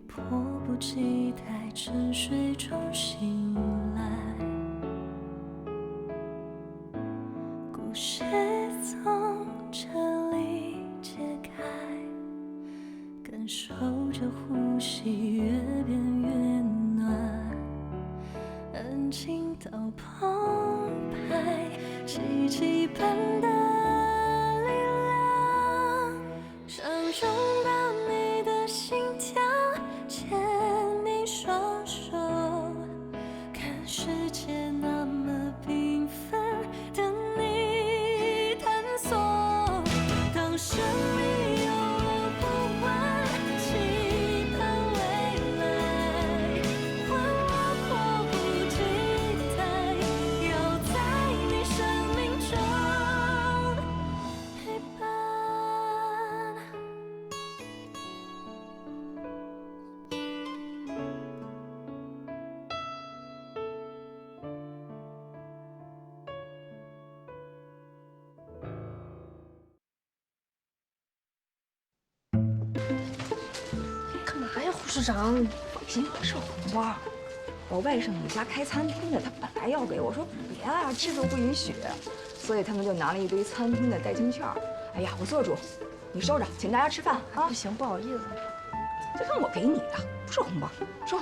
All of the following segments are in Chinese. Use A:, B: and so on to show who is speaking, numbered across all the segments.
A: 迫不及待沉睡中醒来，故事从这里揭开，感受着呼吸越变越暖，安静到澎湃，奇迹般的力量，想拥抱你的心跳，牵你双手，看世界那么缤纷的你探索。当生命有了呼唤，期盼未来，换我迫不及待，要在你生命中陪伴。
B: 干嘛呀，护士长？
C: 放心，是红包。我外甥女家开餐厅的，他本来要给我说别啊，制度不允许，所以他们就拿了一堆餐厅的代金券。哎呀，我做主，你收着，请大家吃饭啊！
B: 不行，不好意思。
C: 这饭我给你的，不是红包，收。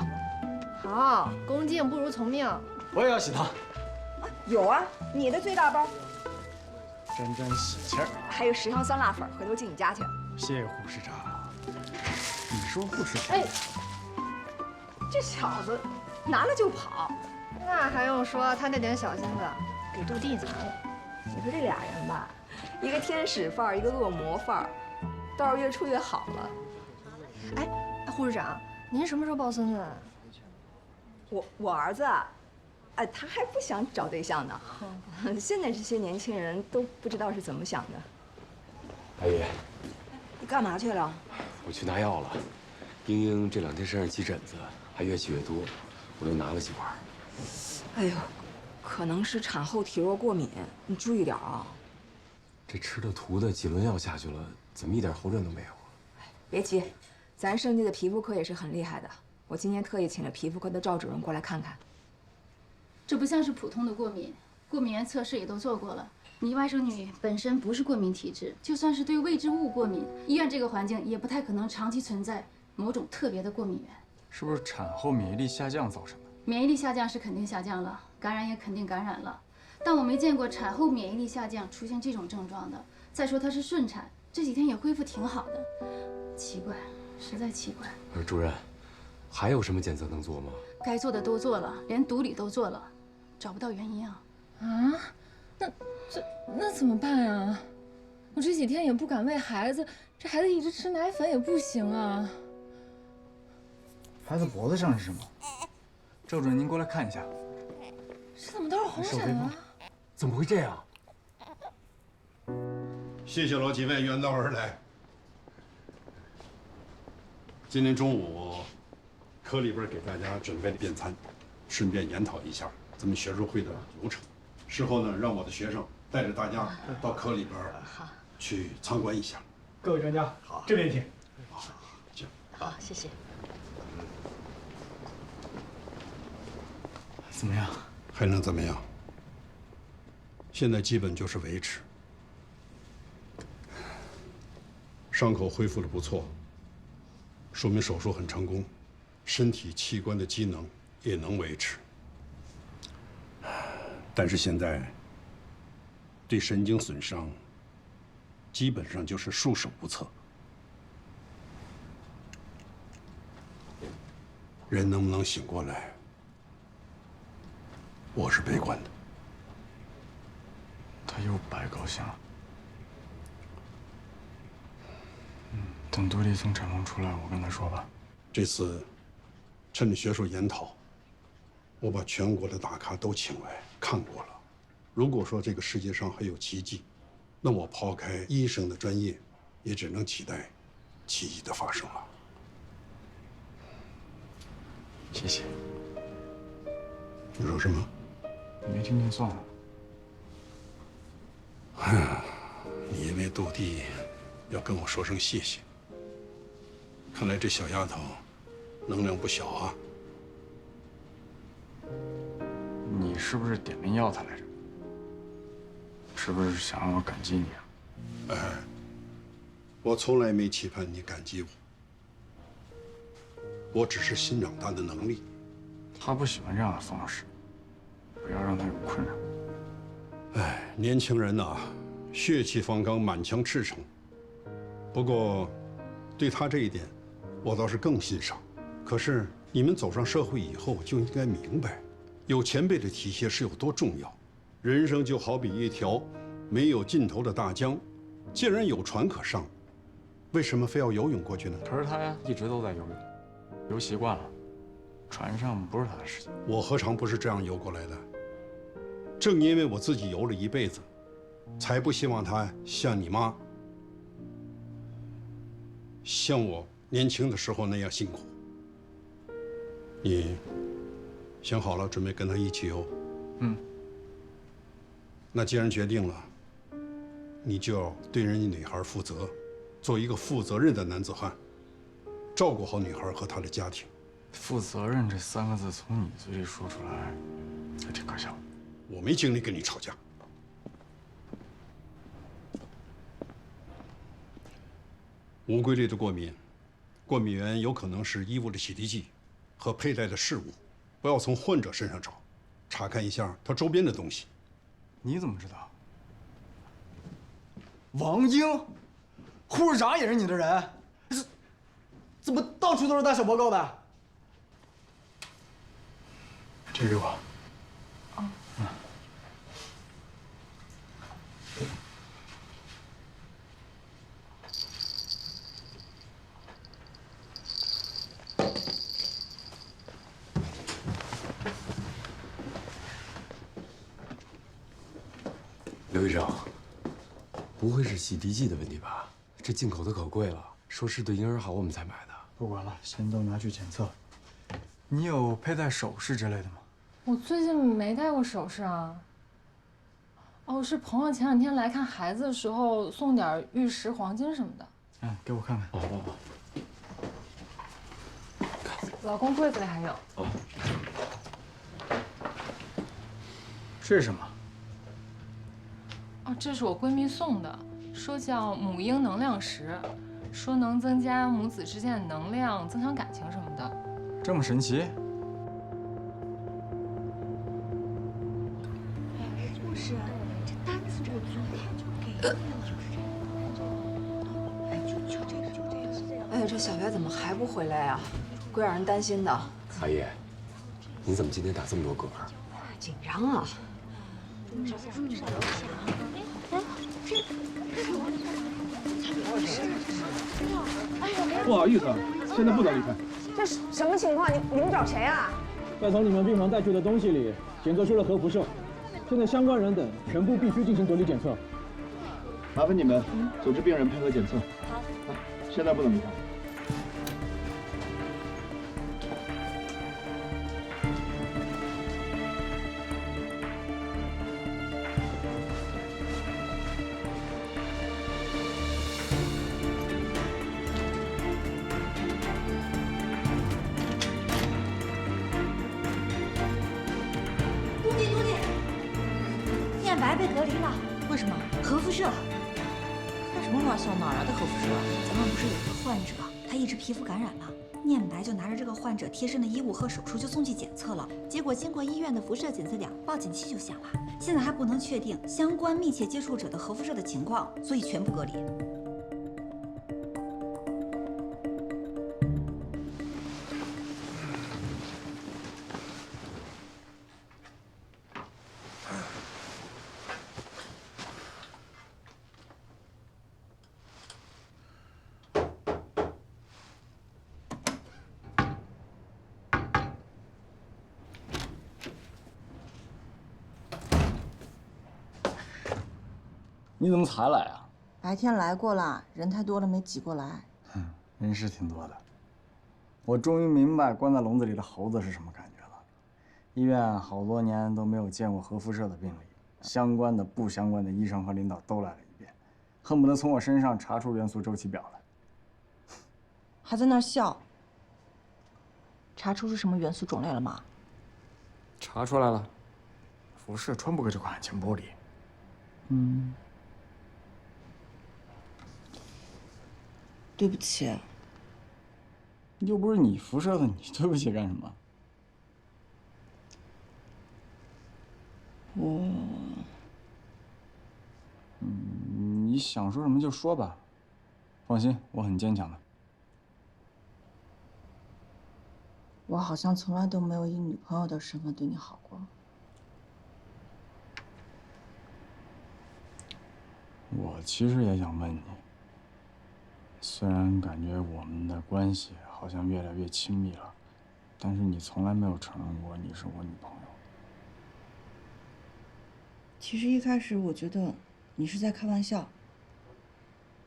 B: 好，恭敬不如从命。
D: 我也要喜糖。
C: 有啊，你的最大包，
D: 沾沾喜气儿。
C: 还有10箱酸辣粉，回头进你家去。
D: 谢谢护士长。你说护士长？
C: 哎，这小子拿了就跑，
B: 那还用说，他那点小心思给杜弟拿了。
C: 你说这俩人吧，一个天使范儿，一个恶魔范儿，倒是越处越好了。
B: 哎，护士长，您什么时候抱孙子？
C: 我儿子啊，他还不想找对象呢。现在这些年轻人都不知道是怎么想的。
E: 阿姨，
C: 你干嘛去了？
E: 我去拿药了。英英这2天身上起疹子，还越起越多，我又拿了几管。
C: 哎呦，可能是产后体弱过敏，你注意点啊。
E: 这吃的涂的几轮药下去了，怎么一点好转都没有啊？
C: 别急，咱圣地的皮肤科也是很厉害的。我今天特意请了皮肤科的赵主任过来看看。
F: 这不像是普通的过敏，过敏原测试也都做过了。你外甥女本身不是过敏体质，就算是对未知物过敏，医院这个环境也不太可能长期存在某种特别的过敏源。
D: 是不是产后免疫力下降造成的？
F: 免疫力下降是肯定下降了，感染也肯定感染了，但我没见过产后免疫力下降出现这种症状的。再说她是顺产，这几天也恢复挺好的，奇怪，实在奇怪。
E: 主任，还有什么检测能做吗？
F: 该做的都做了，连毒理都做了，找不到原因啊。
B: 啊？那怎么办啊？我这几天也不敢喂孩子，这孩子一直吃奶粉也不行啊。
D: 孩子脖子上是什么？赵主任，您过来看一下。
B: 这怎么都是红疹啊？
E: 怎么会这样？
G: 谢谢老几位远道而来。今天中午，科里边给大家准备了便餐，顺便研讨一下咱们学术会的流程。事后呢，让我的学生带着大家到科里边去参观一下。
H: 各位专家，好，这边请。
B: 好，谢谢。
D: 怎么样？
G: 还能怎么样？现在基本就是维持。伤口恢复的不错，说明手术很成功，身体器官的机能也能维持。但是现在对神经损伤基本上就是束手无策。人能不能醒过来，我是悲观的。
D: 他又白高兴了。等杜丽从产房出来，我跟他说吧。
G: 这次趁着学术研讨，我把全国的大咖都请来看过了。如果说这个世界上还有奇迹，那我抛开医生的专业，也只能期待奇迹的发生了。
D: 谢谢。
G: 你说什么？
D: 没听见算了。
G: 你因为杜弟要跟我说声谢谢。看来这小丫头能量不小啊。
D: 你是不是点名要他来着？是不是想让我感激你啊？
G: 哎，我从来没期盼你感激我，我只是欣赏他的能力。
D: 他不喜欢这样的方式，不要让他有困扰。
G: 哎，年轻人呐，血气方刚，满腔赤诚。不过，对他这一点，我倒是更欣赏。可是你们走上社会以后，就应该明白，有前辈的提携是有多重要。人生就好比一条没有尽头的大江，既然有船可上，为什么非要游泳过去呢？
D: 可是他呀，一直都在游泳，游习惯了，船上不是他的事情。
G: 我何尝不是这样游过来的？正因为我自己游了一辈子，才不希望他像你妈，像我年轻的时候那样辛苦。你想好了准备跟他一起游？
D: 嗯。
G: 那既然决定了，你就要对人家女孩负责，做一个负责任的男子汉，照顾好女孩和她的家庭。
D: 负责任这3个字从你嘴里说出来，还挺可笑的。
G: 我没精力跟你吵架。无规律的过敏，过敏源有可能是衣物的洗涤剂和佩戴的饰物，不要从患者身上找，查看一下他周边的东西。
D: 你怎么知道？王英，护士长也是你的人？怎么到处都是大小报告的？这给我。哦。
E: 刘医生，不会是洗涤剂的问题吧？这进口的可贵了，说是对婴儿好我们才买的。
D: 不管了，先都拿去检测。你有佩戴首饰之类的吗？
B: 我最近没戴过首饰啊。哦，是朋友前2天来看孩子的时候送点玉石、黄金什么的。
D: 嗯，给我看看。
E: 哦。
B: 老公柜子里还有。
E: 哦。
D: 这是什么？
B: 哦，这是我闺蜜送的，说叫母婴能量石，说能增加母子之间的能量，增强感情什么的。
D: 这么神奇？
I: 就是这单子这个昨天就给就这个。
C: 哎呀，这小白怎么还不回来呀？怪让人担心的。
E: 阿姨，你怎么今天打这么多嗝？
C: 紧张啊。
H: 不好意思，现在不能离开。
C: 这是什么情况？你们找谁啊？
H: 在从你们病房带去的东西里检测出了核辐射，现在相关人等全部必须进行隔离检测。麻烦你们组织病人配合检测。好，现在不能离开。
I: 念白被隔离了，为什么？核辐射。开什么玩笑？哪来的核辐射？咱们不是有一个患者，他一直皮肤感染了。念白就拿着这个患者贴身的衣物和手术就送去检测了，结果经过医院的辐射检测点，报警器就响了。现在还不能确定相关密切接触者的核辐射的情况，所以全部隔离。
D: 你怎么才来啊？
J: 白天来过了，人太多了没挤过来。
D: 人是挺多的。我终于明白关在笼子里的猴子是什么感觉了。医院好多年都没有见过核辐射的病例，相关的、不相关的医生和领导都来了一遍，恨不得从我身上查出元素周期表来。
J: 还在那儿笑。查出是什么元素种类了吗？
D: 查出来了，辐射穿不过这块暗墙玻璃。
J: 对不起。
D: 又不是你辐射的，你对不起干什么？你想说什么就说吧，放心，我很坚强的。
J: 我好像从来都没有以女朋友的身份对你好过。
D: 我其实也想问你，虽然感觉我们的关系好像越来越亲密了，但是你从来没有承认过你是我女朋友。
J: 其实一开始我觉得你是在开玩笑。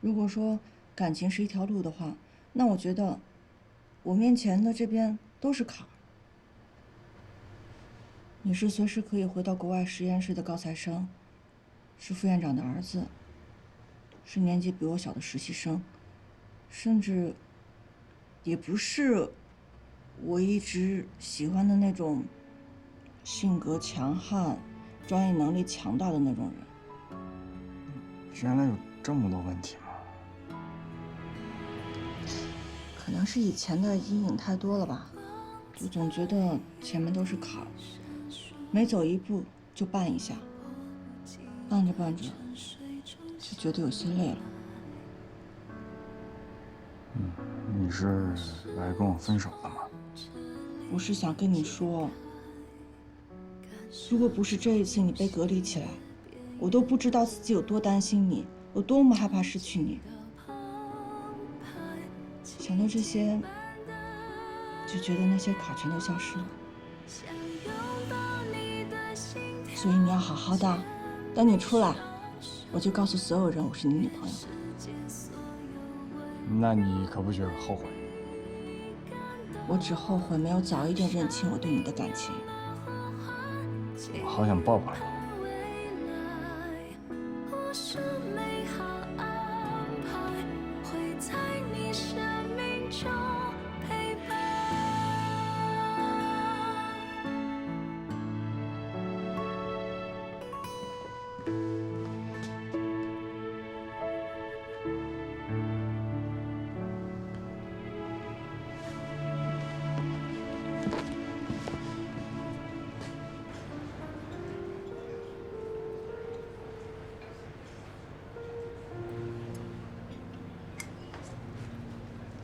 J: 如果说感情是一条路的话，那我觉得我面前的这边都是坎儿。你是随时可以回到国外实验室的高材生，是副院长的儿子，是年纪比我小的实习生，甚至也不是我一直喜欢的那种性格强悍、专业能力强大的那种人。
D: 原来有这么多问题吗？
J: 可能是以前的阴影太多了吧，就总觉得前面都是坎儿，每走一步就绊一下，绊着绊着就觉得有些累了。
D: 你是来跟我分手的吗？
J: 我是想跟你说，如果不是这一次你被隔离起来，我都不知道自己有多担心你，有多么害怕失去你。想到这些，就觉得那些坎全都消失了。所以你要好好的，等你出来，我就告诉所有人我是你女朋友。
D: 那你可不觉得后悔？
J: 我只后悔没有早一点认清我对你的感情。
D: 我好想抱抱你。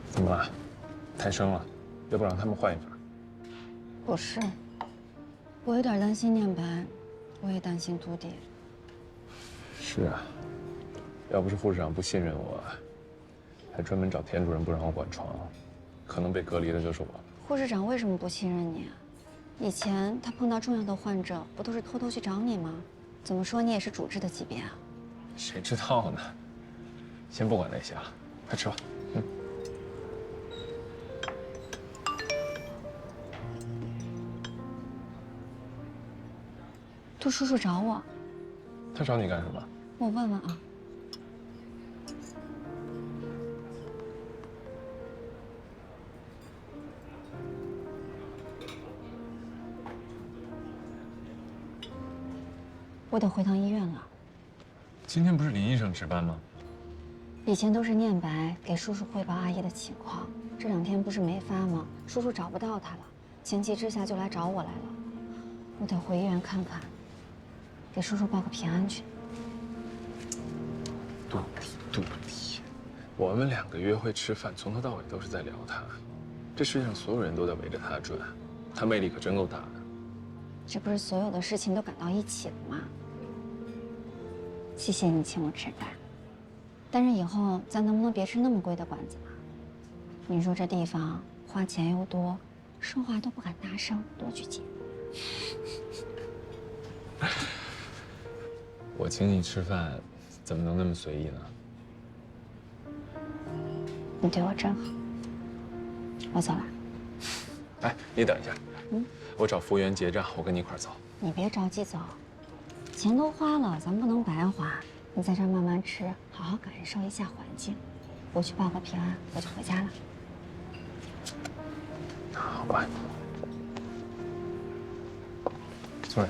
K: 怎么了？太生了，要不让他们换一份？
L: 不是，我有点担心念白，我也担心杜迪。
K: 是啊，要不是护士长不信任我，还专门找田主任不让我管床，可能被隔离的就是我。
L: 护士长为什么不信任你啊？以前他碰到重要的患者，不都是偷偷去找你吗？怎么说你也是主治的级别啊？
K: 谁知道呢？先不管那些了，快吃吧。
L: 杜叔叔找我，
K: 他找你干什么？
L: 我问问啊。我得回趟医院了。
K: 今天不是林医生值班吗？
L: 以前都是念白给叔叔汇报阿姨的情况，这2天不是没发吗？叔叔找不到他了，情急之下就来找我来了。我得回医院看看，给叔叔报个平安去。
K: 杜迪，我们2个约会吃饭，从头到尾都是在聊他。这世界上所有人都在围着他转，他魅力可真够大的。
L: 这不是所有的事情都赶到一起了吗？谢谢你请我吃饭，但是以后咱能不能别吃那么贵的馆子了？你说这地方花钱又多，说话都不敢大声，多拘谨。
K: 我请你吃饭，怎么能那么随意呢？
L: 你对我真好。我走了。
K: 哎，你等一下，我找服务员结账，我跟你一块儿走。
L: 你别着急走，钱都花了，咱不能白花。你在这儿慢慢吃，好好感受一下环境。我去报个平安，我就回家了。
K: 好吧。坐下。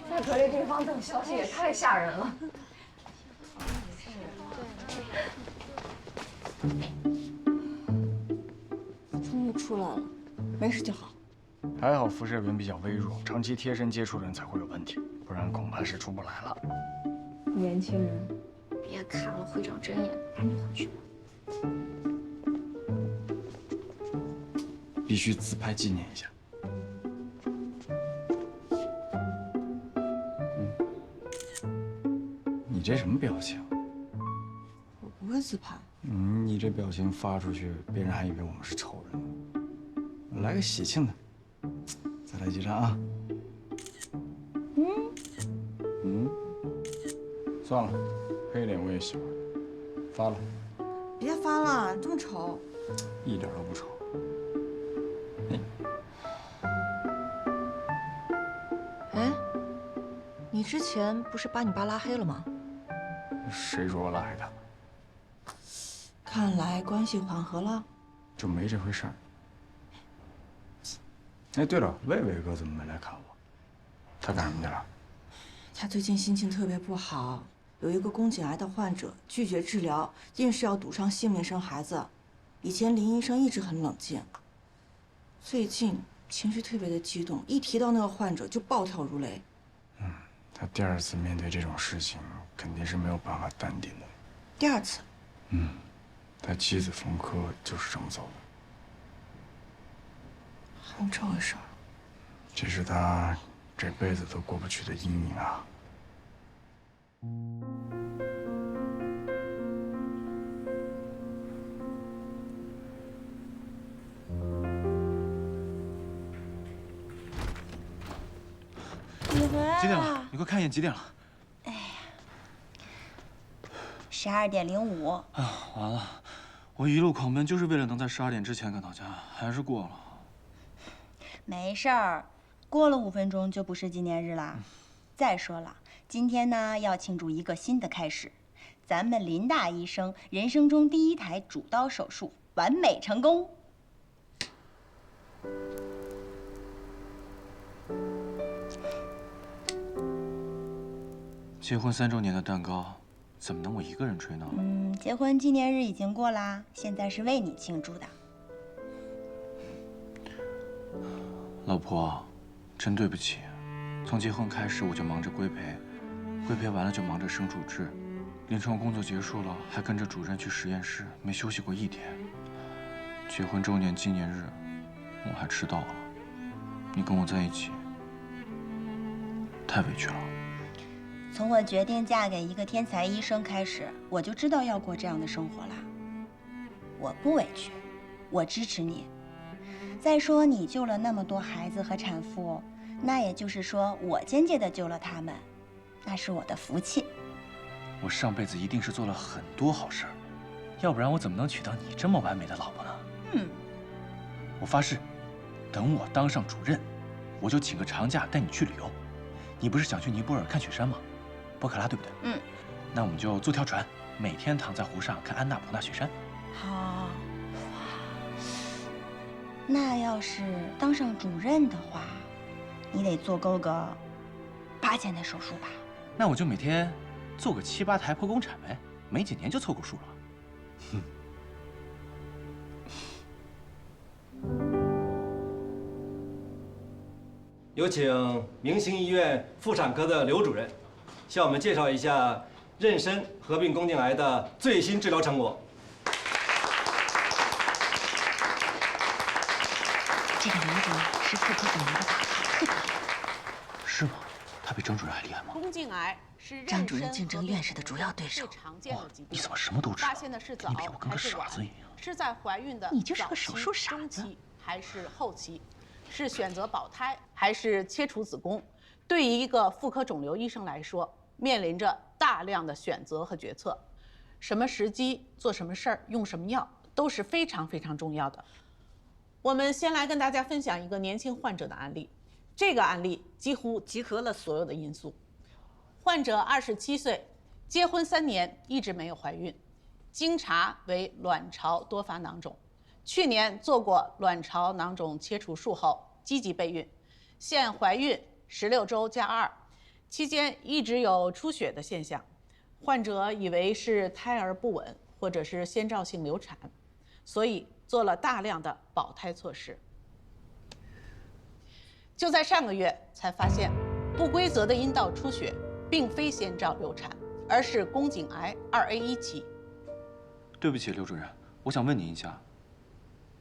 C: 在隔离地方等消息也太吓人了。
J: 终于出来了，没事就好。
D: 还好辐射源比较微弱，长期贴身接触的人才会有问题，不然恐怕是出不来了。
C: 年轻人，
L: 别看了，会长睁眼，赶紧回去吧。
D: 必须自拍纪念一下。你这什么表情？
J: 我不会自拍。
D: 你这表情发出去，别人还以为我们是仇人呢。来个喜庆的，再来几张啊！算了，黑脸我也喜欢，发了。
J: 别发了，这么丑。
D: 一点都不丑。
J: 哎，你之前不是把你爸拉黑了吗？
D: 谁说我拉黑他？
J: 看来关系缓和了。
D: 就没这回事儿。哎，对了，魏魏哥怎么没来看我？他干什么去了？
J: 他最近心情特别不好，有一个宫颈癌的患者拒绝治疗，硬是要赌上性命生孩子。以前林医生一直很冷静，最近情绪特别的激动，一提到那个患者就暴跳如雷。
D: 他第二次面对这种事情，肯定是没有办法淡定的。
J: 第二次？
D: 他妻子冯科就是这么走的。
J: 还有这回事儿？
D: 这是他这辈子都过不去的阴影啊！
M: 你回来了？
H: 几点了？你快看一眼几点了？
M: 哎呀，12:05。
H: 啊，完了！我一路狂奔就是为了能在12点之前赶到家，还是过了。
M: 没事儿，过了5分钟就不是纪念日啦。再说了，今天呢要庆祝一个新的开始，咱们林大医生人生中第1台主刀手术完美成功。
H: 结婚3周年的蛋糕，怎么能我一个人吹呢？
M: 结婚纪念日已经过啦，现在是为你庆祝的。
H: 老婆，真对不起，从结婚开始我就忙着规培，规培完了就忙着生主治，临床工作结束了还跟着主任去实验室，没休息过1天。结婚周年纪念日，我还迟到了。你跟我在一起，太委屈了。
M: 从我决定嫁给一个天才医生开始，我就知道要过这样的生活啦。我不委屈，我支持你。再说你救了那么多孩子和产妇，那也就是说我间接的救了他们，那是我的福气。
H: 我上辈子一定是做了很多好事儿，要不然我怎么能娶到你这么完美的老婆呢？我发誓，等我当上主任，我就请个长假带你去旅游。你不是想去尼泊尔看雪山吗？博卡拉对不对？那我们就坐条船，每天躺在湖上看安纳普纳雪山。
M: 好。那要是当上主任的话，你得做够个8000的手术吧？
H: 那我就每天做个7、8台剖宫产呗，没几年就凑够数了。
N: 有请明星医院妇产科的刘主任，向我们介绍一下妊娠合并宫颈癌的最新治疗成果。
M: 这个名字是妇科本来的大咖。
H: 是吗？他比张主任还厉害吗？
O: 宫颈癌是
I: 张主任竞争院士的主要对手。
H: 你怎么什么都知道？
O: 发现的是早
H: 你比我跟个傻子一样。
O: 是在怀孕的
I: 你就是个手术傻子。
O: 中期还是后期？是选择保胎还是切除子宫？对于一个妇科肿瘤医生来说，面临着大量的选择和决策。什么时机做什么事儿，用什么药，都是非常非常重要的。我们先来跟大家分享一个年轻患者的案例。这个案例几乎集合了所有的因素。患者27岁，结婚3年一直没有怀孕，经查为卵巢多发囊肿。去年做过卵巢囊肿切除术后积极备孕，现怀孕16周加2，期间一直有出血的现象。患者以为是胎儿不稳或者是先兆性流产，所以做了大量的保胎措施。就在上个月才发现，不规则的阴道出血并非先兆流产，而是宫颈癌2A1期。
H: 对不起，刘主任，我想问您一下，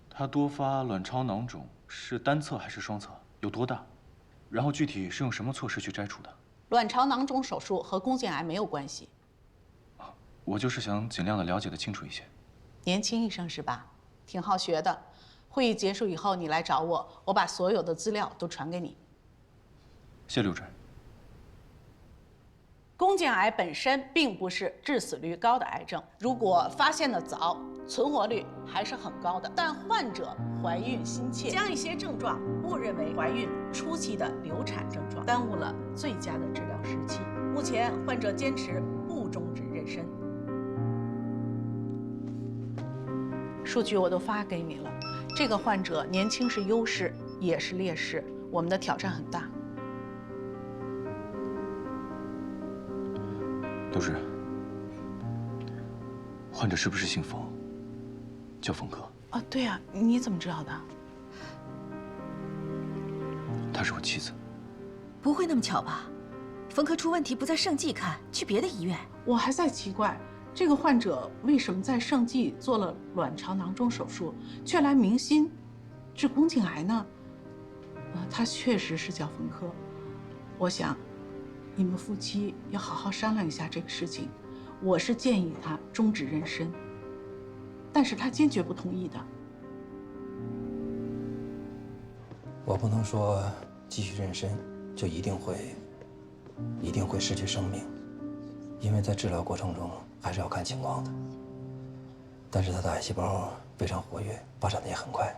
H: 他多发卵巢囊肿是单侧还是双侧？有多大？然后具体是用什么措施去摘除的？
O: 卵巢囊肿手术和宫颈癌没有关系。
H: 我就是想尽量的了解的清楚一些。
O: 年轻医生是吧？挺好学的。会议结束以后，你来找我，我把所有的资料都传给你。
H: 谢刘主任。
O: 宫颈癌本身并不是致死率高的癌症，如果发现的早，存活率还是很高的。但患者怀孕心切，将一些症状误认为怀孕初期的流产症状，耽误了最佳的治疗时期。目前患者坚持不终止妊娠。数据我都发给你了。这个患者年轻是优势，也是劣势，我们的挑战很大。
H: 刘主任，患者是不是姓冯？叫冯科。
O: 啊，对呀，你怎么知道的？
H: 她是我妻子。
I: 不会那么巧吧？冯科出问题不在盛济看，去别的医院。
O: 我还在奇怪，这个患者为什么在盛济做了卵巢囊肿手术，却来明心治宫颈癌呢？他确实是叫冯科。我想，你们夫妻要好好商量一下这个事情。我是建议他终止妊娠，但是他坚决不同意的。
P: 我不能说继续妊娠就一定会失去生命，因为在治疗过程中还是要看情况的。但是他的癌细胞非常活跃，发展的也很快，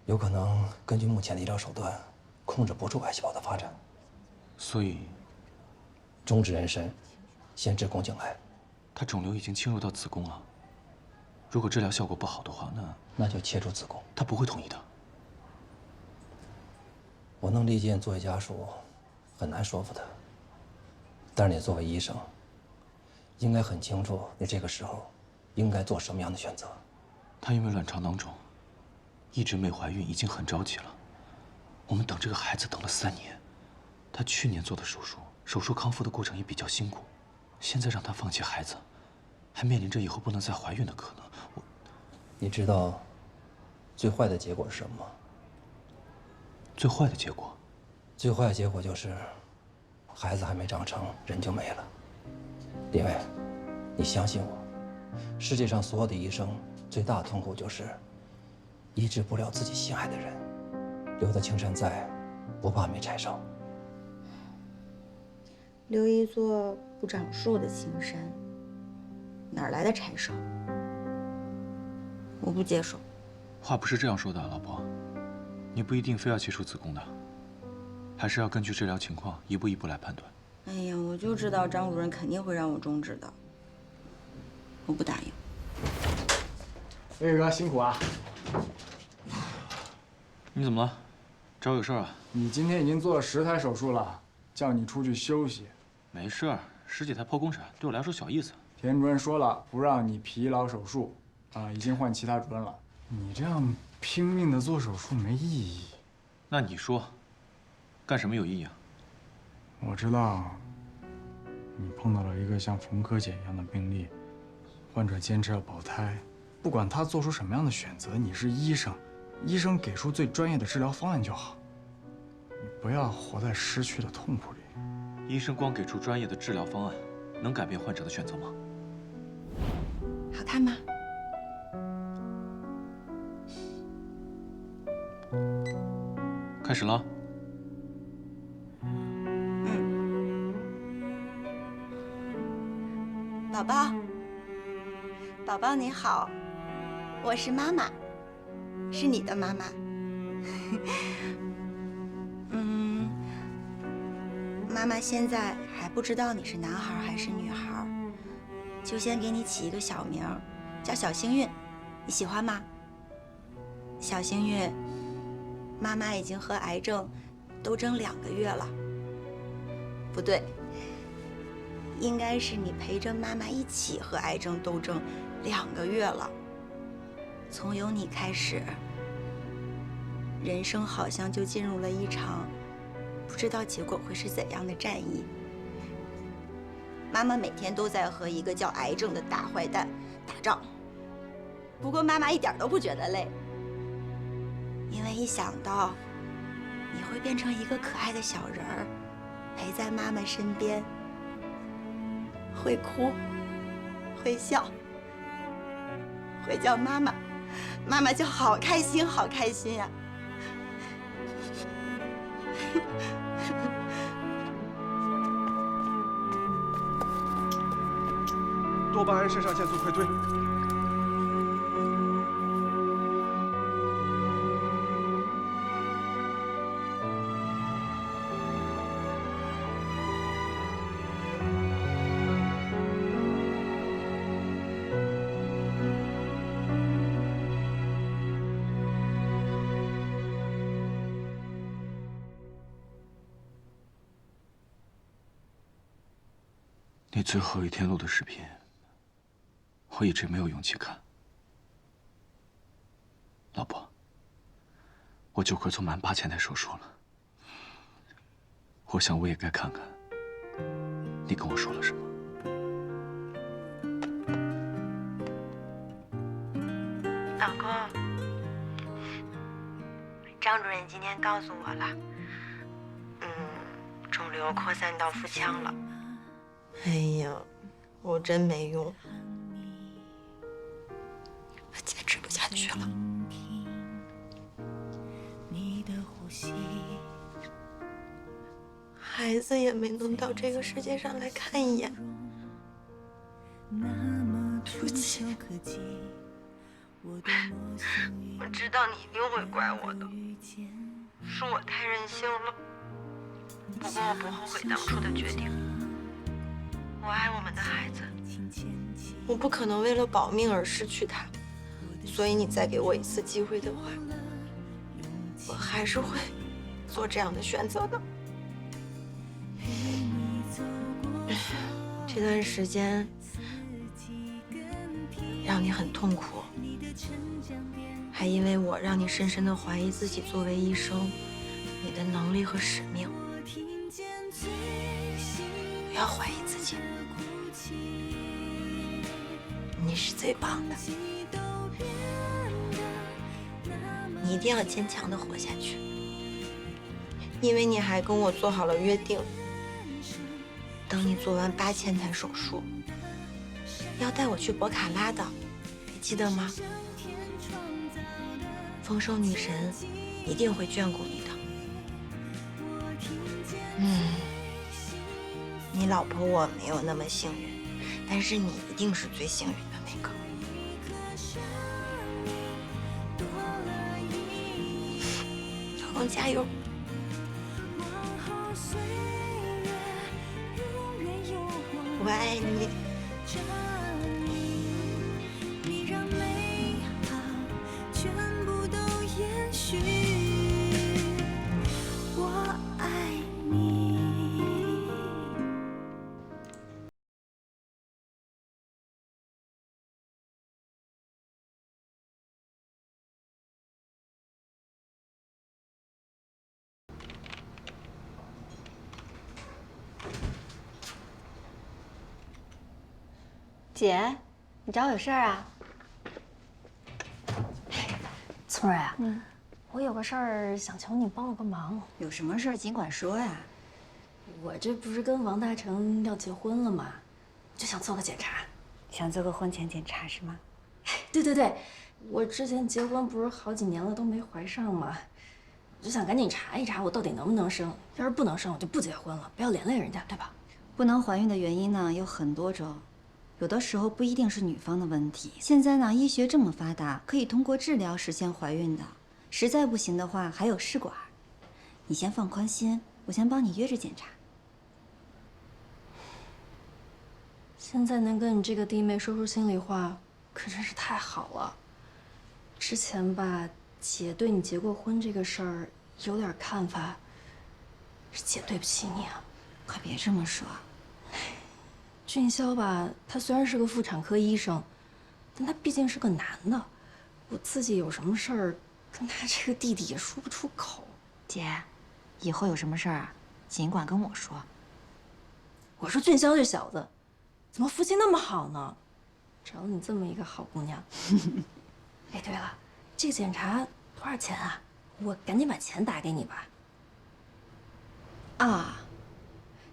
P: 有可能根据目前的医疗手段控制不住癌细胞的发展，
H: 所以
P: 终止妊娠，先治宫颈癌。
H: 他肿瘤已经侵入到子宫了，如果治疗效果不好的话，
P: 那就切除子宫。
H: 他不会同意的。
P: 我能理解作为家属很难说服他，但是你作为医生，应该很清楚你这个时候应该做什么样的选择。
H: 她因为卵巢囊肿一直没怀孕，已经很着急了。我们等这个孩子等了3年，她去年做的手术，手术康复的过程也比较辛苦，现在让她放弃孩子，还面临着以后不能再怀孕的可能。
P: 你知道最坏的结果是什么吗？
H: 最坏的结果？
P: 最坏的结果就是孩子还没长成，人就没了。李卫，你相信我，世界上所有的医生最大的痛苦就是医治不了自己心爱的人。留得青山在，不怕没柴烧。
I: 留一座不长树的青山，哪来的柴烧？我不接受。
H: 话不是这样说的，老婆，你不一定非要切除子宫的，还是要根据治疗情况一步一步来判断。
I: 哎呀，我就知道张主任肯定会让我终止的，我不答应。
D: 魏哥辛苦啊！
H: 你怎么了？找我有事啊？
D: 你今天已经做了10台手术了，叫你出去休息。
H: 没事儿，10几台剖宫产对我来说小意思。
D: 田主任说了，不让你疲劳手术，已经换其他主任了。你这样拼命的做手术没意义。
H: 那你说，干什么有意义啊？
D: 我知道，你碰到了一个像冯科姐一样的病例，患者坚持要保胎，不管他做出什么样的选择，你是医生，医生给出最专业的治疗方案就好。你不要活在失去的痛苦里。
H: 医生光给出专业的治疗方案，能改变患者的选择吗？
M: 好看吗？
H: 开始了。
M: 宝宝，宝宝你好，我是妈妈，是你的妈妈。妈妈现在还不知道你是男孩还是女孩，就先给你起一个小名，叫小幸运，你喜欢吗？小幸运，妈妈已经和癌症斗争2个月了。不对，应该是你陪着妈妈一起和癌症斗争2个月了。从有你开始，人生好像就进入了一场不知道结果会是怎样的战役。妈妈每天都在和一个叫癌症的大坏蛋打仗，不过妈妈一点都不觉得累，因为一想到你会变成一个可爱的小人儿，陪在妈妈身边，会哭，会笑，会叫妈妈，妈妈就好开心，好开心呀！
Q: 多巴胺肾上腺素快退。
H: 你最后一天录的视频，我一直没有勇气看。老婆，我就快做满8000台手术了，我想我也该看看你跟我说了什么。
M: 老公，张主任今天告诉我了，肿瘤扩散到腹腔了。哎呀，我真没用，我坚持不下去了。孩子也没能到这个世界上来看一眼，对不起。我知道你一定会怪我的，是我太任性了。不过我不后悔当初的决定。我爱我们的孩子，我不可能为了保命而失去他，所以你再给我一次机会的话，我还是会做这样的选择的。这段时间让你很痛苦，还因为我让你深深的怀疑自己作为医生你的能力和使命。不要怀疑自己，你是最棒的，你一定要坚强的活下去，因为你还跟我做好了约定，等你做完8000台手术，要带我去博卡拉的，你记得吗？丰收女神一定会眷顾你的。你老婆我没有那么幸运，但是你一定是最幸运的那个。老公加油！我爱你。
L: 姐，你找我有事儿啊？
I: 聪儿啊，
L: 我有个事儿想求你帮我个忙。
I: 有什么事儿尽管说呀。
R: 我这不是跟王大成要结婚了吗？就想做个检查。
L: 想做个婚前检查是吗？
R: 对对对，我之前结婚不是好几年了都没怀上吗？我就想赶紧查一查我到底能不能生。要是不能生，我就不结婚了，不要连累人家，对吧？
I: 不能怀孕的原因呢有很多种，有的时候不一定是女方的问题。现在呢，医学这么发达，可以通过治疗实现怀孕的。实在不行的话，还有试管。你先放宽心，我先帮你约着检查。
R: 现在能跟你这个弟妹说出心里话，可真是太好了。之前吧，姐对你结过婚这个事儿有点看法，是姐对不起你啊。
I: 快别这么说。
R: 俊霄吧，他虽然是个妇产科医生，但他毕竟是个男的，我自己有什么事儿，跟他这个弟弟也说不出口。
I: 姐，以后有什么事儿啊，尽管跟我说。
R: 我说俊霄这小子，怎么福气那么好呢？找了你这么一个好姑娘。哎，对了，这个检查多少钱啊？我赶紧把钱打给你吧。
I: 啊，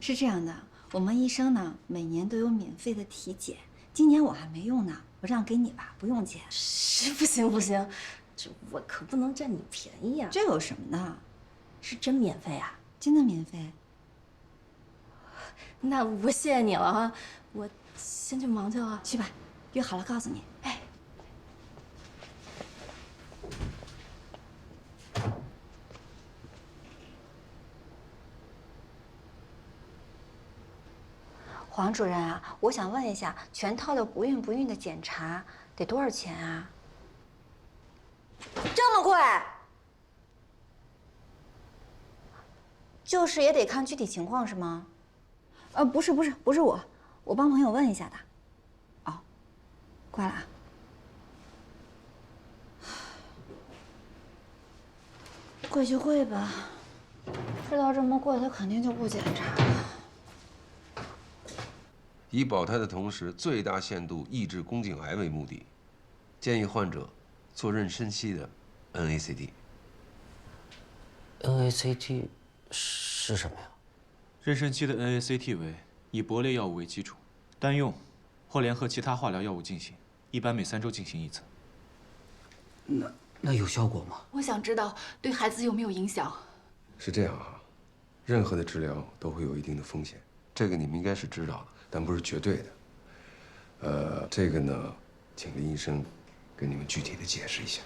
I: 是这样的，我们医生呢每年都有免费的体检，今年我还没用呢，我让给你吧，不用钱。
R: 是不行不行，这我可不能占你便宜啊。
I: 这有什么呢？
R: 是真免费啊？
I: 真的免费。
R: 那我谢谢你了哈，我先去忙去了。
I: 去吧，约好了告诉你。
R: 哎。
I: 黄主任啊，我想问一下，全套的不孕不孕的检查得多少钱啊？这么贵？就是也得看具体情况是吗？不是我帮朋友问一下的。哦，挂了啊。贵就贵吧，知道这么贵，他肯定就不检查了。
S: 以保胎的同时，最大限度抑制宫颈癌为目的，建议患者做妊娠期的
P: NACT。NACT 是什么呀？
H: 妊娠期的 NACT 为以铂类药物为基础，单用或联合其他化疗药物进行，一般每3周进行一次。
P: 那有效果吗？
F: 我想知道对孩子有没有影响。
S: 是这样啊，任何的治疗都会有一定的风险，这个你们应该是知道的，但不是绝对的。这个呢，请林医生跟你们具体的解释一下。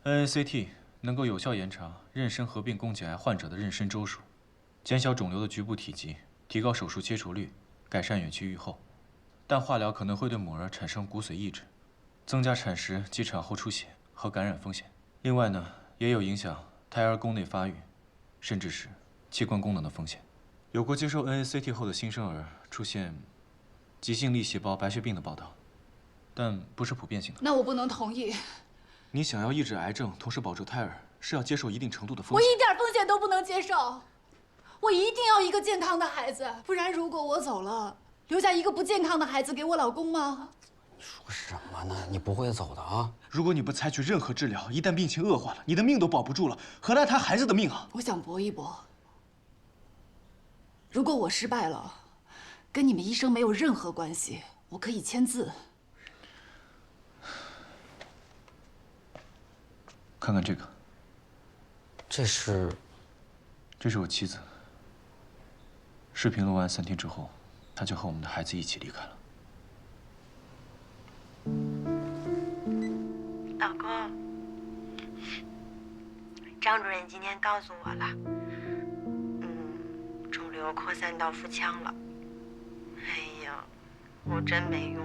H: NACT 能够有效延长妊娠合并宫颈癌患者的妊娠周数，减小肿瘤的局部体积，提高手术切除率，改善远期预后。但化疗可能会对母儿产生骨髓抑制，增加产时及产后出血和感染风险。另外呢，也有影响胎儿宫内发育，甚至是器官功能的风险。有过接受 NACT 后的新生儿出现急性粒细胞白血病的报道，但不是普遍性的。
F: 那我不能同意。
H: 你想要抑制癌症，同时保住胎儿，是要接受一定程度的风险。
F: 我一点风险都不能接受，我一定要一个健康的孩子，不然如果我走了，留下一个不健康的孩子给我老公吗？
P: 你说什么呢？你不会走的啊！
H: 如果你不采取任何治疗，一旦病情恶化了，你的命都保不住了，何来谈孩子的命啊？
F: 我想搏一搏。如果我失败了，跟你们医生没有任何关系，我可以签字。
H: 看看这个，
P: 这是
H: 我妻子。视频录完3天之后，她就和我们的孩子一起离开了。
M: 老公，张主任今天告诉我了，肿瘤扩散到腹腔了。哎呀，我真没用，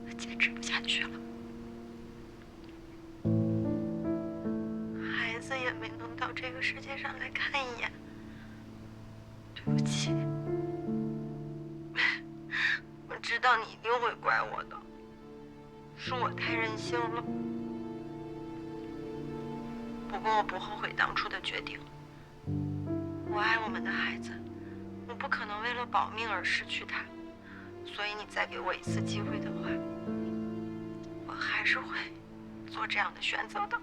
M: 我坚持不下去了。孩子也没能到这个世界上来看一眼，对不起。我知道你一定会怪我的，是我太任性了。不过我不后悔当初的决定。我爱我们的孩子，我不可能为了保命而失去他。所以你再给我一次机会的话，我还是会做这样的选择的。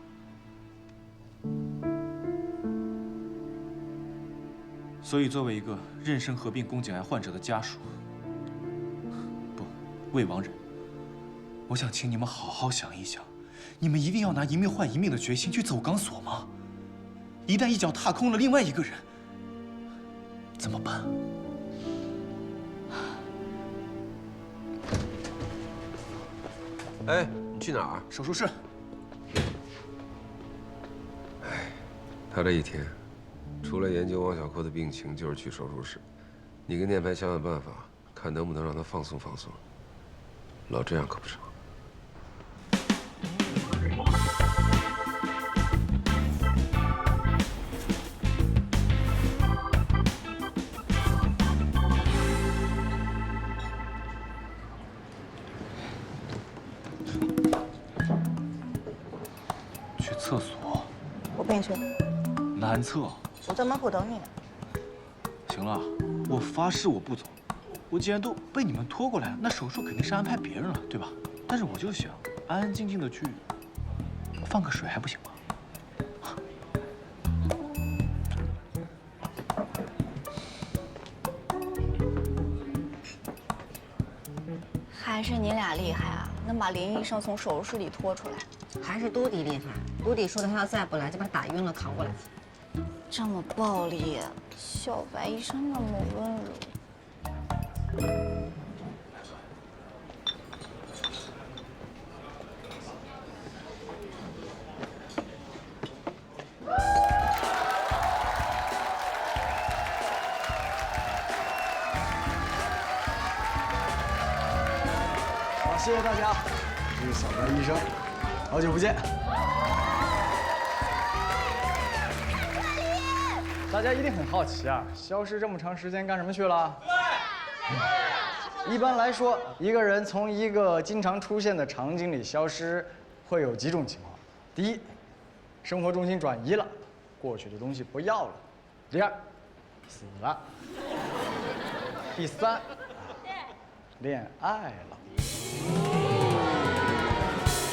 H: 所以作为一个妊娠合并宫颈癌患者的家属，不，未亡人，我想请你们好好想一想，你们一定要拿一命换一命的决心去走钢索吗？一旦一脚踏空了另外一个人，怎么办？
S: 哎，你去哪儿？
H: 手术室。
S: 哎，他这一天，除了研究王小扣的病情，就是去手术室。你跟念白想想办法，看能不能让他放松放松。老这样可不成。
H: 去厕所。
M: 我陪你去。
H: 男厕。
M: 我在门口等你呢。
H: 行了，我发誓我不走。我既然都被你们拖过来，那手术肯定是安排别人了，对吧？但是我就想安安静静的去放个水，还不行吗？
L: 还是你俩厉害啊，能把林医生从手术室里拖出来。
I: 还是都迪厉害，都迪说的他要再不来就把他打晕了扛过来。
L: 这么暴力，小白医生那么温柔。
D: 好，谢谢大家，这是小白医生，好久不见。大家一定很好奇啊，消失这么长时间干什么去了？一般来说，一个人从一个经常出现的场景里消失，会有几种情况：第一，生活重心转移了，过去的东西不要了；第二，死了；第三，恋爱了。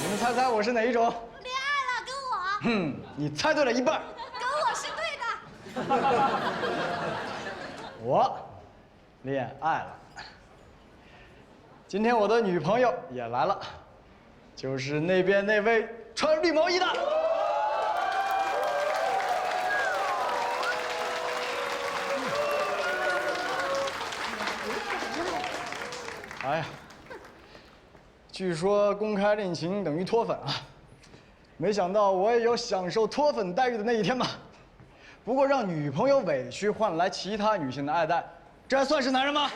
D: 你们猜猜我是哪一种？
I: 恋爱了，跟我。
D: 哼，你猜对了一半。
I: 跟我是对的。
D: 我恋爱了。今天我的女朋友也来了，就是那边那位穿绿毛衣的。哎呀，据说公开恋情等于脱粉啊，没想到我也有享受脱粉待遇的那一天嘛。不过让女朋友委屈换来其他女性的爱戴，这还算是男人吗？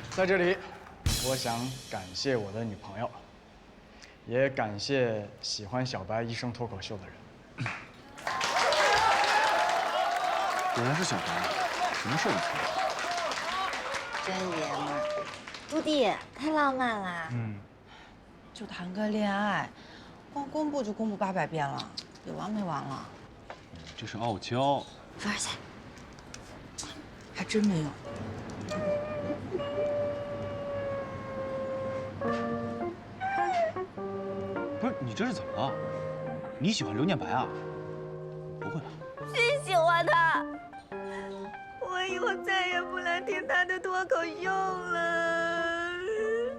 D: 在这里，我想感谢我的女朋友，也感谢喜欢小白医生脱口秀的人。
H: 果然是小白，什么事儿都做。
I: 真爷们儿，都弟太浪漫了。
J: 就谈个恋爱，光公布就公布800遍了，有完没完了？
H: 这是傲娇。
I: 福尔赛，
J: 还真没有。
H: 不是你这是怎么了？你喜欢刘念白啊？不会吧？
I: 谁喜欢他？我以后再也不能听他的脱口秀了。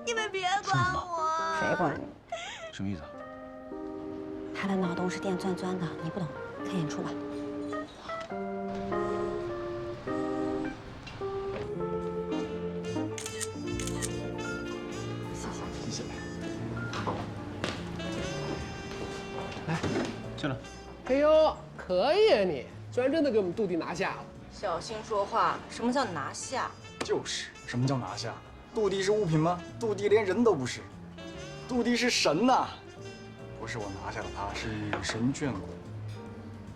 I: 你们别管我。
L: 谁管你？
H: 什么意思啊？
L: 他的脑洞是电钻钻的，你不懂，看演出吧。
D: 谢谢。
H: 来，进来。
T: 哎呦，可以啊你，居然真的给我们杜迪拿下了。
J: 小心说话，什么叫拿下？
D: 就是，什么叫拿下？杜迪是物品吗？杜迪连人都不是，杜迪是神呐！不是我拿下了他，是神眷顾。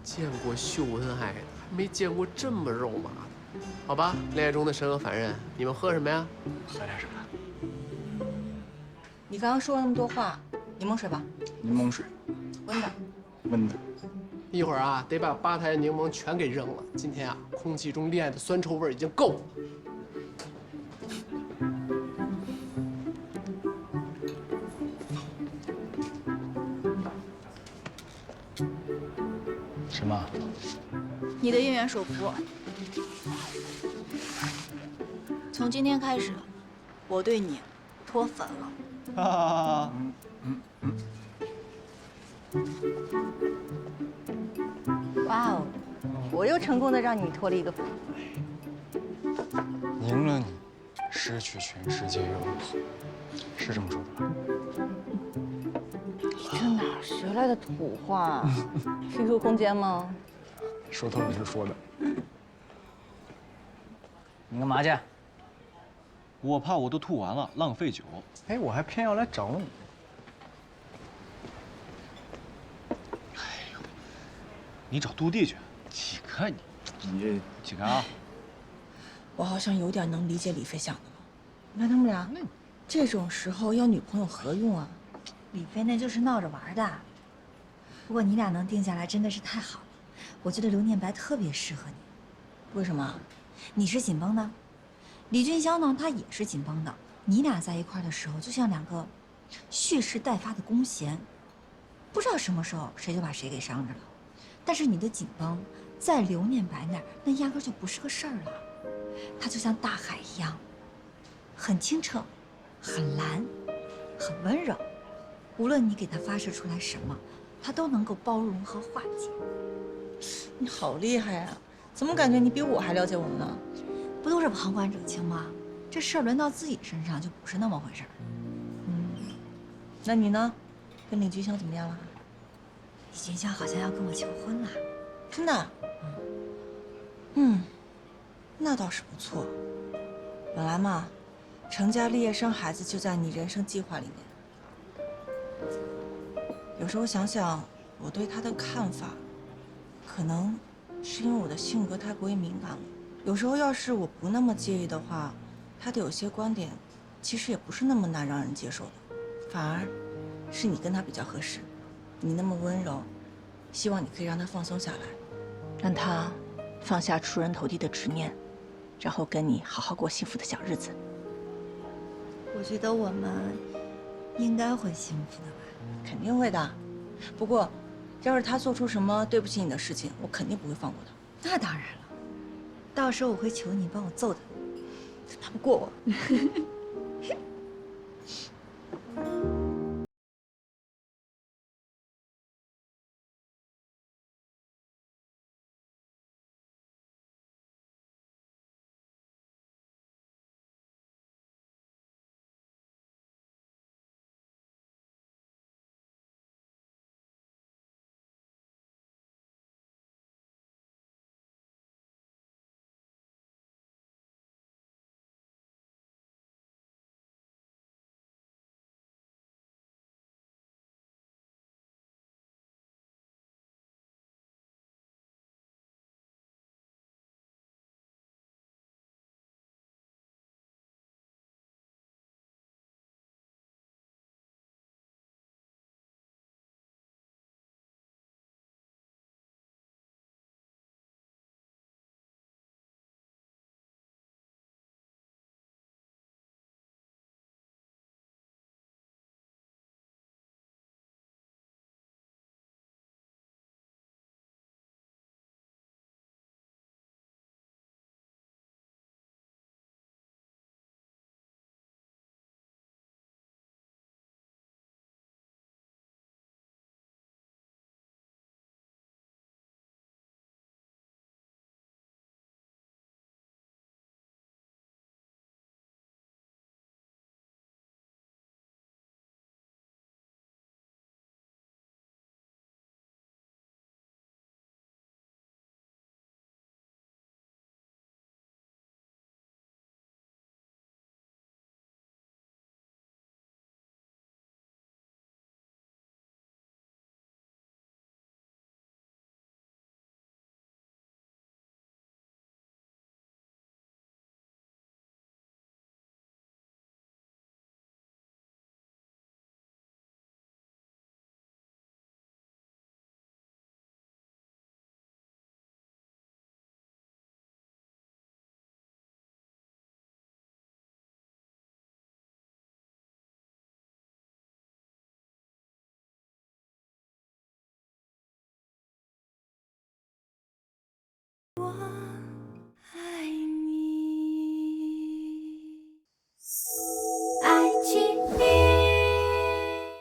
T: 见过秀恩爱的，还没见过这么肉麻的。好吧，恋爱中的神和凡人，你们喝什么呀？
D: 喝点什么？
J: 你刚刚说了那么多话，柠檬水吧。
D: 柠檬水，
J: 温的。
D: 温的。
T: 一会儿啊，得把吧台柠檬全给扔了。今天啊，空气中恋爱的酸臭味已经够了。
D: 什么？
F: 你的姻缘手符。从今天开始，我对你脱粉了。
D: 啊！
M: 哇哦，我又成功的让你脱了一个粉。
H: 赢了你，失去全世界有你，是这么说的吧？
C: 你这哪学来的土话？QQ 空间吗？
H: 说透了就说的。
D: 你干嘛去？
H: 我怕我都吐完了，浪费酒。
D: 哎，我还偏要来找你。
H: 你找杜弟去，几个你这几个啊？
J: 我好像有点能理解李飞想的了。你看他们俩，这种时候要女朋友何用啊？
I: 李飞那就是闹着玩的。不过你俩能定下来真的是太好了，我觉得刘念白特别适合你。
J: 为什么？
I: 你是紧绷的，李俊霄呢，他也是紧绷的。你俩在一块的时候，就像两个蓄势待发的弓弦，不知道什么时候谁就把谁给伤着了。但是你的紧绷，在刘念白那儿，那压根就不是个事儿了。他就像大海一样，很清澈，很蓝，很温柔。无论你给他发射出来什么，他都能够包容和化解。
J: 你好厉害啊！怎么感觉你比我还了解我们呢？
I: 不都是旁观者清吗？这事儿轮到自己身上就不是那么回事儿。
J: 那你呢？跟李俊霄怎么样了？
I: 李俊霄好像要跟我求婚了。
J: 真的？那倒是不错。本来嘛，成家立业生孩子就在你人生计划里面。有时候想想，我对他的看法，可能是因为我的性格太过于敏感了。有时候要是我不那么介意的话，他的有些观点，其实也不是那么难让人接受的。反而，是你跟他比较合适。你那么温柔，希望你可以让他放松下来，让他放下出人头地的执念，然后跟你好好过幸福的小日子。
I: 我觉得我们应该会幸福的吧？
J: 肯定会的。不过，要是他做出什么对不起你的事情，我肯定不会放过他。
I: 那当然了，到时候我会求你帮我揍他，
J: 他打不过我。